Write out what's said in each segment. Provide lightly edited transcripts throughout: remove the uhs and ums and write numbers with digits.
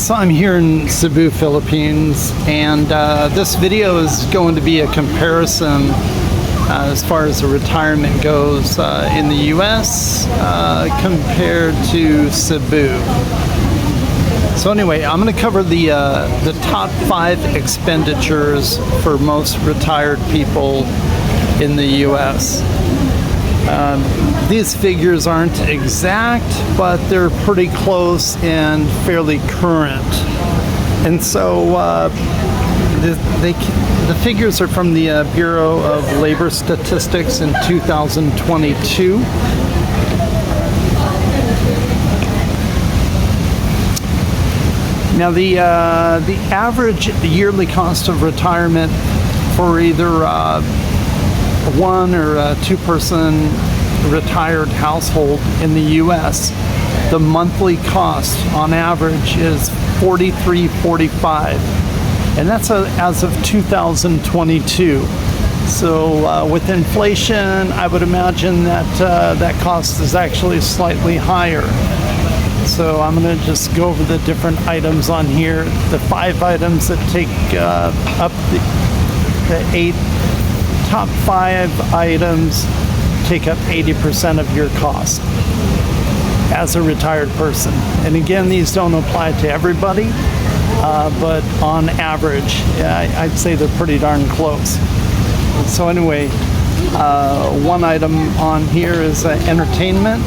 So I'm here in Cebu, Philippines, and this video is going to be a comparison as far as the retirement goes in the US compared to Cebu. So anyway, I'm going to cover the top 5 expenditures for most retired people in the US. These figures aren't exact, but they're pretty close and fairly current. And so the figures are from the Bureau of Labor Statistics in 2022. Now the average yearly cost of retirement for either one or a two-person retired household in the U.S., the monthly cost on average is $43.45, and that's as of 2022. So with inflation, I would imagine that that cost is actually slightly higher. So I'm going to just go over the different items on here. The 5 items that take up the 8 top 5 items take up 80% of your cost as a retired person. And again, these don't apply to everybody, but on average, I'd say they're pretty darn close. So anyway, one item on here is entertainment.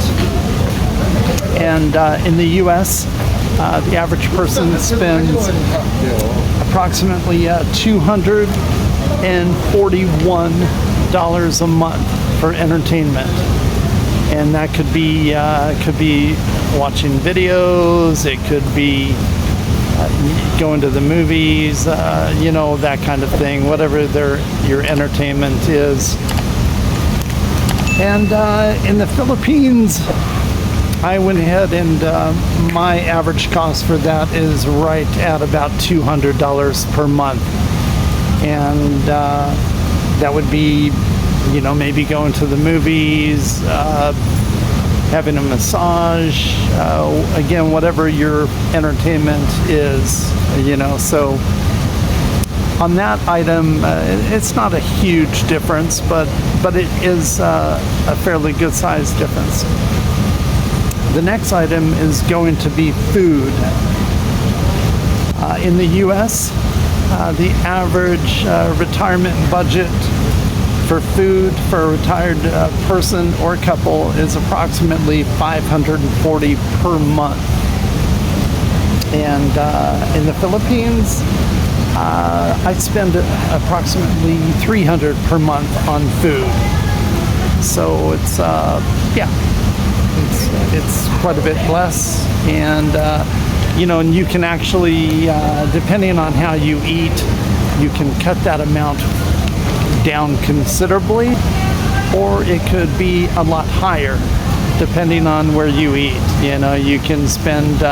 And in the US, the average person spends approximately $241 a month for entertainment, and that could be watching videos, it could be going to the movies, that kind of thing, whatever your entertainment is. And in the Philippines, I went ahead and my average cost for that is right at about $200 per month. And that would be, maybe going to the movies, having a massage, again, whatever your entertainment is, So on that item, it's not a huge difference, but it is a fairly good sized difference. The next item is going to be food. In the U.S., the average retirement budget for food for a retired person or couple is approximately $540 per month. And in the Philippines, I spend approximately $300 per month on food. So it's it's quite a bit less, and and you can actually, depending on how you eat, you can cut that amount down considerably, or it could be a lot higher, depending on where you eat. You can spend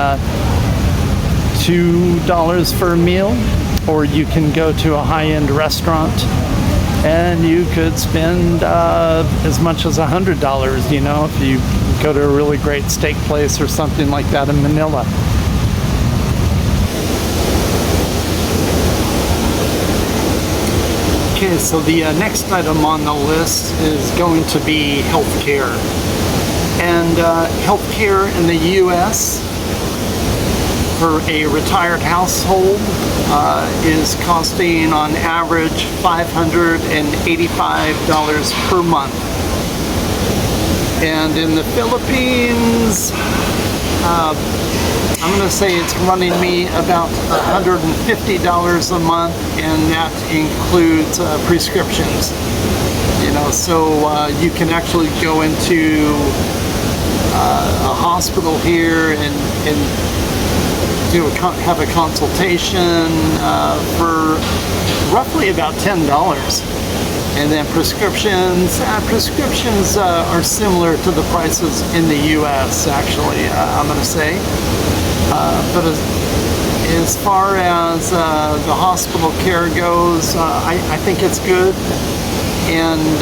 $2 for a meal, or you can go to a high-end restaurant and you could spend as much as $100, if you go to a really great steak place or something like that in Manila. Okay, so the next item on the list is going to be healthcare. And healthcare in the U.S. for a retired household is costing on average $585 per month. And in the Philippines, I'm going to say it's running me about $150 a month, and that includes prescriptions. So you can actually go into a hospital here and have a consultation for roughly about $10. And then prescriptions are similar to the prices in the U.S. actually, I'm going to say. But as far as the hospital care goes, I think it's good. And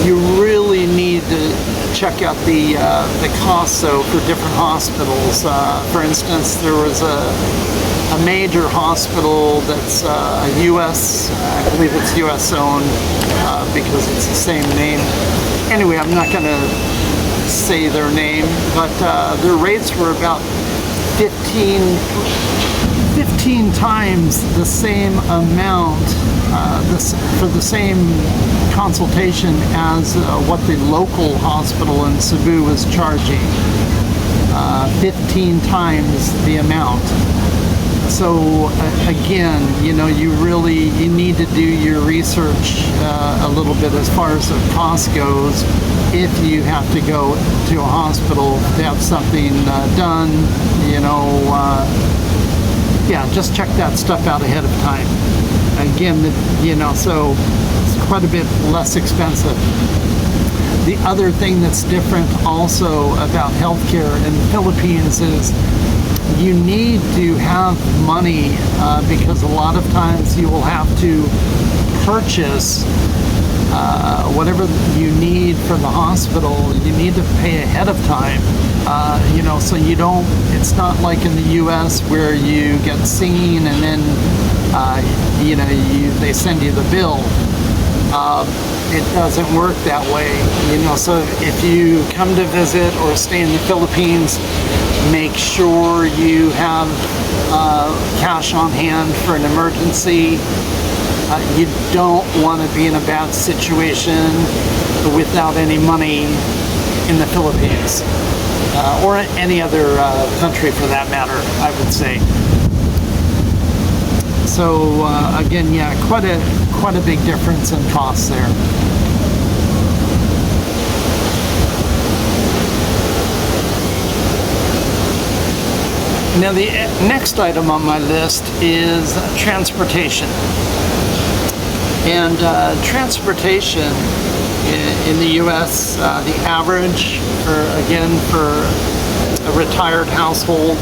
you really need to check out the costs though for different hospitals. For instance, there was a major hospital that's U.S. I believe it's U.S. owned because it's the same name. Anyway, I'm not going to say their name, but their rates were about 15 times the same amount for the same consultation as what the local hospital in Cebu was charging. 15 times the amount. So again, you know, you need to do your research a little bit as far as the cost goes if you have to go to a hospital to have something done, you know. Yeah, just check that stuff out ahead of time. Again, you know, so it's quite a bit less expensive. The other thing that's different also about healthcare in the Philippines is you need to have money because a lot of times you will have to purchase whatever you need for the hospital. You need to pay ahead of time, you know, so you don't, it's not like in the US where you get seen and then you know, they send you the bill. It doesn't work that way, you know. So if you come to visit or stay in the Philippines, make sure you have cash on hand for an emergency. You don't want to be in a bad situation without any money in the Philippines or any other country for that matter, I would say. So again, yeah, quite a big difference in costs there. Now the next item on my list is transportation. And transportation in the U.S., the average for a retired household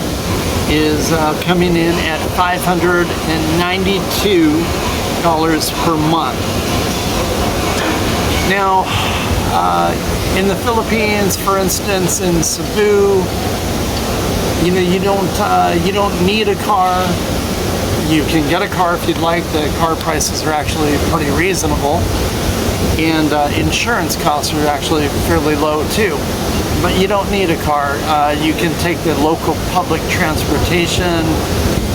is coming in at $592 per month. Now, in the Philippines, for instance, in Cebu, you know, you don't need a car. You can get a car if you'd like. The car prices are actually pretty reasonable, and insurance costs are actually fairly low too. But you don't need a car. You can take the local public transportation,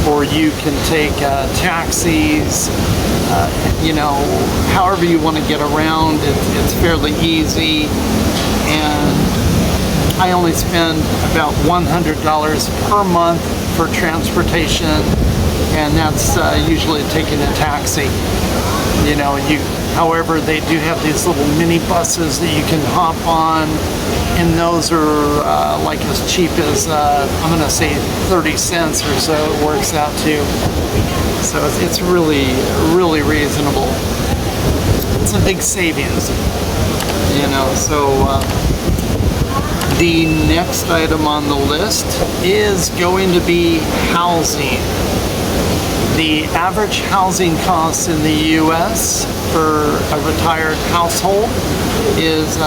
or you can take taxis. You know, however you want to get around, it's fairly easy. And I only spend about $100 per month for transportation, and that's usually taking a taxi. You know, however, they do have these little mini buses that you can hop on, and those are like as cheap as I'm gonna say 30 cents or so it works out to. So it's really reasonable. It's a big savings, you know. So the next item on the list is going to be housing. The average housing cost in the U.S. for a retired household is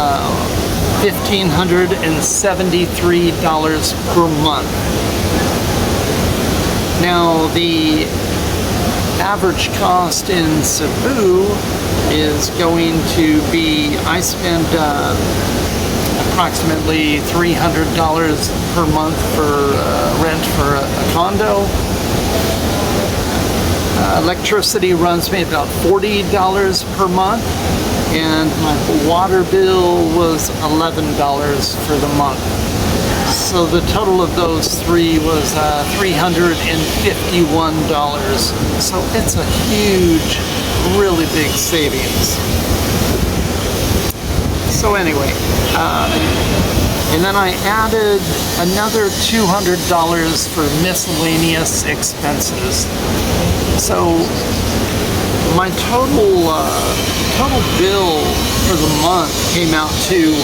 $1,573 per month. Now, the average cost in Cebu is going to be, I spend approximately $300 per month for rent for a condo. Electricity runs me about $40 per month, and my water bill was $11 for the month. So the total of those three was $351. So it's a huge, really big savings. So anyway, and then I added another $200 for miscellaneous expenses. So my total bill for the month came out to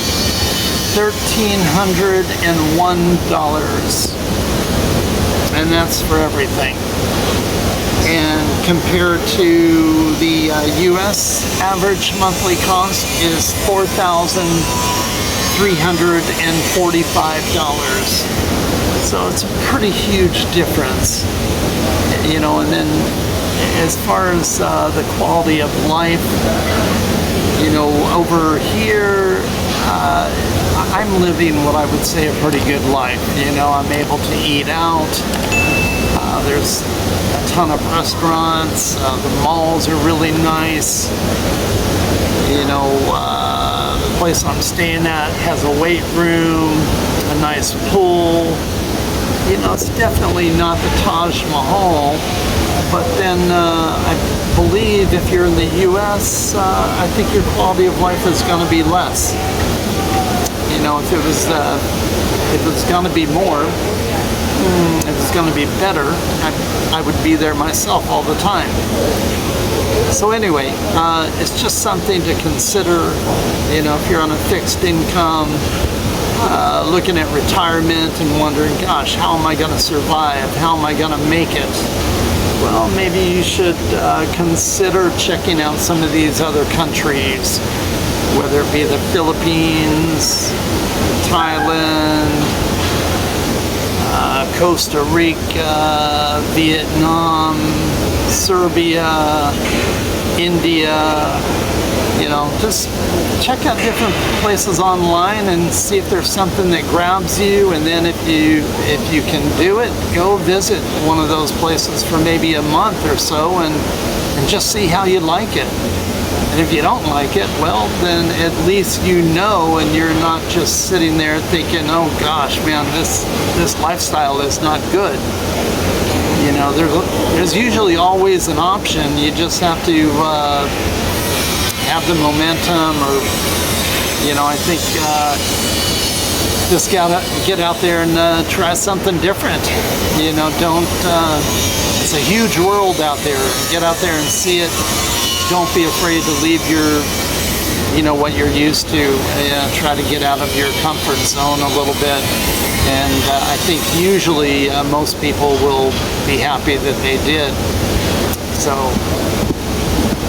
$1,301, and that's for everything. And compared to the U.S. average monthly cost is $4,300. $345. So it's a pretty huge difference, you know. And then as far as the quality of life, you know, over here, I'm living what I would say a pretty good life. You know, I'm able to eat out. There's a ton of restaurants. The malls are really nice. You know, the place I'm staying at has a weight room, a nice pool. You know, it's definitely not the Taj Mahal, but then I believe if you're in the U.S., I think your quality of life is going to be less. You know, if it was going to be more, if it's going to be better, I would be there myself all the time. So anyway, it's just something to consider. You know, if you're on a fixed income, looking at retirement and wondering, gosh, how am I going to survive? How am I going to make it? Well, maybe you should consider checking out some of these other countries, whether it be the Philippines, Thailand, Costa Rica, Vietnam, Serbia, India. You know, just check out different places online and see if there's something that grabs you, and then if you can do it, go visit one of those places for maybe a month or so and just see how you like it. And if you don't like it, well, then at least you know, and you're not just sitting there thinking, oh gosh, man, this lifestyle is not good. You know, there's usually always an option. You just have to have the momentum, or, you know, I think just get out there and try something different. You know, it's a huge world out there. Get out there and see it. Don't be afraid to leave you know, what you're used to. Try to get out of your comfort zone a little bit. And I think usually most people will be happy that they did. So,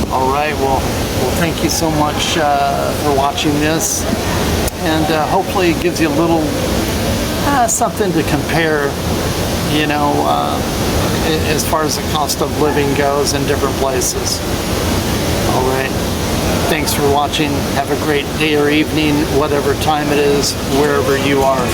all right, well, thank you so much for watching this, and hopefully it gives you a little something to compare, you know, as far as the cost of living goes in different places. All right, thanks for watching. Have a great day or evening, whatever time it is, wherever you are.